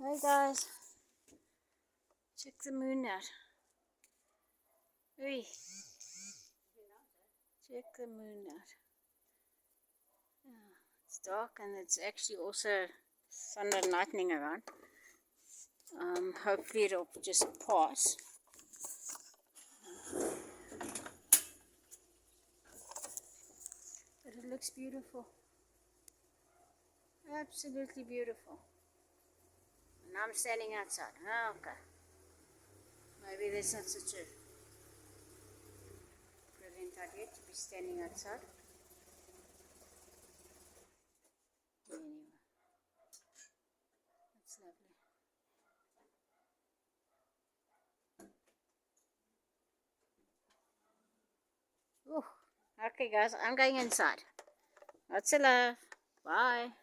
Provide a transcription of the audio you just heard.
Hey guys, check the moon out. Hey, check the moon out. Yeah, it's dark and it's actually also thunder and lightning around. Hopefully it'll just pass. But it looks beautiful. Absolutely beautiful. And I'm standing outside. Oh, okay. Maybe that's not such a brilliant idea to be standing outside. Anyway, that's lovely. Oh, okay guys, I'm going inside. Lots of love. Bye.